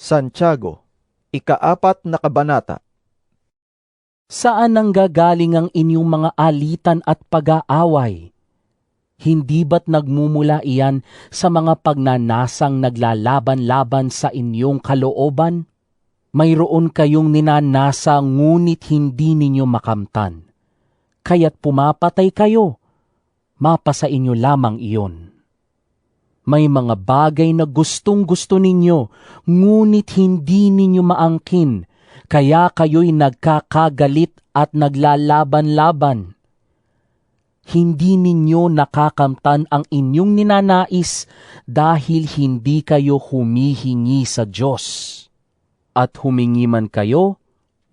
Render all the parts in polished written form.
Santiago, ika-4 na kabanata. Saan nanggagaling ang inyong mga alitan at pag-aaway? Hindi ba't nagmumula iyan sa mga pagnanasang naglalaban-laban sa inyong kalooban? Mayroon kayong ninanasa ngunit hindi ninyo makamtan. Kaya't pumapatay kayo. Mapasa inyo lamang iyon. May mga bagay na gustong-gusto ninyo, ngunit hindi ninyo maangkin, kaya kayo'y nagkakagalit at naglalaban-laban. Hindi ninyo nakakamtan ang inyong ninanais dahil hindi kayo humihingi sa Diyos. At humingi man kayo,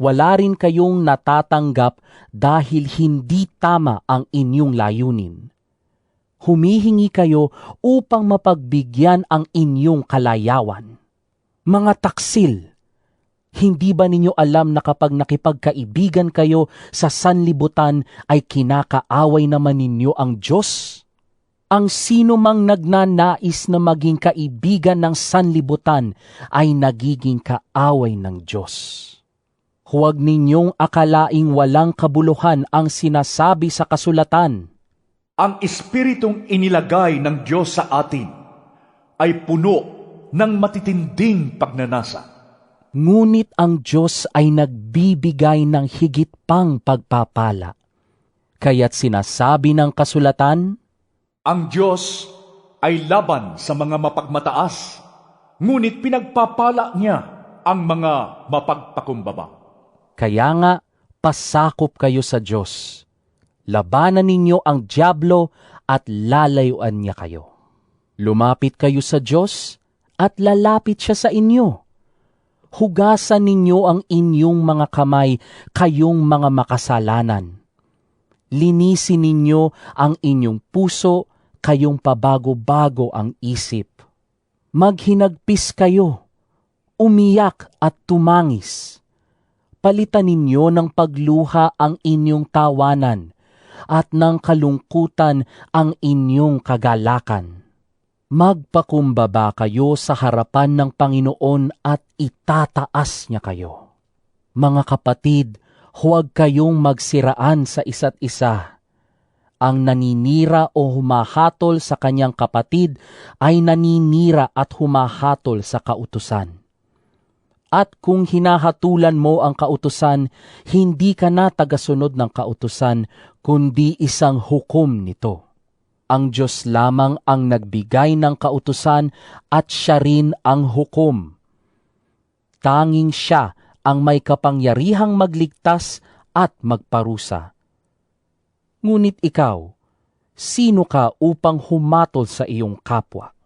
wala rin kayong natatanggap dahil hindi tama ang inyong layunin. Humihingi kayo upang mapagbigyan ang inyong kalayawan. Mga taksil, hindi ba ninyo alam na kapag nakipagkaibigan kayo sa sanlibutan ay kinakaaway naman ninyo ang Diyos? Ang sino mang nagnanais na maging kaibigan ng sanlibutan ay nagiging kaaway ng Diyos. Huwag ninyong akalaing walang kabuluhan ang sinasabi sa kasulatan. Ang Espiritong inilagay ng Diyos sa atin ay puno ng matitinding pagnanasa. Ngunit ang Diyos ay nagbibigay ng higit pang pagpapala. Kaya't sinasabi ng kasulatan, Ang Diyos ay laban sa mga mapagmataas, ngunit pinagpapala niya ang mga mapagpakumbaba. kaya nga pasakop kayo sa Diyos. Labanan ninyo ang dyablo at lalayuan niya kayo. Lumapit kayo sa Diyos at lalapit siya sa inyo. Hugasan ninyo ang inyong mga kamay, kayong mga makasalanan. Linisin ninyo ang inyong puso, kayong pabago-bago ang isip. Maghinagpis kayo, umiyak at tumangis. Palitan ninyo ng pagluha ang inyong tawanan, at ng kalungkutan ang inyong kagalakan. Magpakumbaba kayo sa harapan ng Panginoon at itataas niya kayo. Mga kapatid, huwag kayong magsiraan sa isa't isa. Ang naninira o humahatol sa kanyang kapatid ay naninira at humahatol sa kautusan. At kung hinahatulan mo ang kautusan, hindi ka na tagasunod ng kautusan, kundi isang hukom nito. Ang Diyos lamang ang nagbigay ng kautusan at siya rin ang hukom. Tanging siya ang may kapangyarihang magligtas at magparusa. Ngunit ikaw, sino ka upang humatol sa iyong kapwa?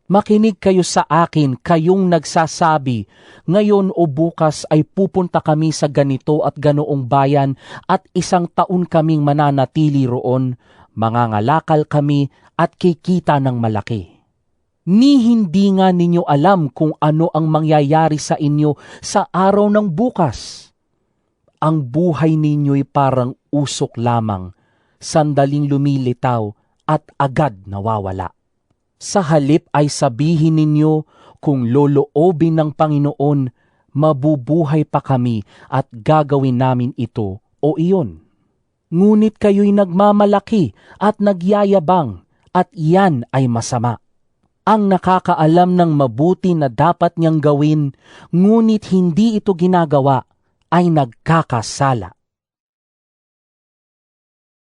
Makinig kayo sa akin, kayong nagsasabi, ngayon o bukas ay pupunta kami sa ganito at ganoong bayan at 1 taon kaming mananatili roon, mangangalakal kami at kikita ng malaki. Ni hindi nga ninyo alam kung ano ang mangyayari sa inyo sa araw ng bukas. Ang buhay ninyo'y parang usok lamang, sandaling lumilitaw at agad nawawala. Sa halip ay sabihin ninyo, kung loloobin ng Panginoon, mabubuhay pa kami at gagawin namin ito o iyon. Ngunit kayo'y nagmamalaki at nagyayabang, at iyan ay masama. Ang nakakaalam ng mabuti na dapat niyang gawin, ngunit hindi ito ginagawa, ay nagkakasala.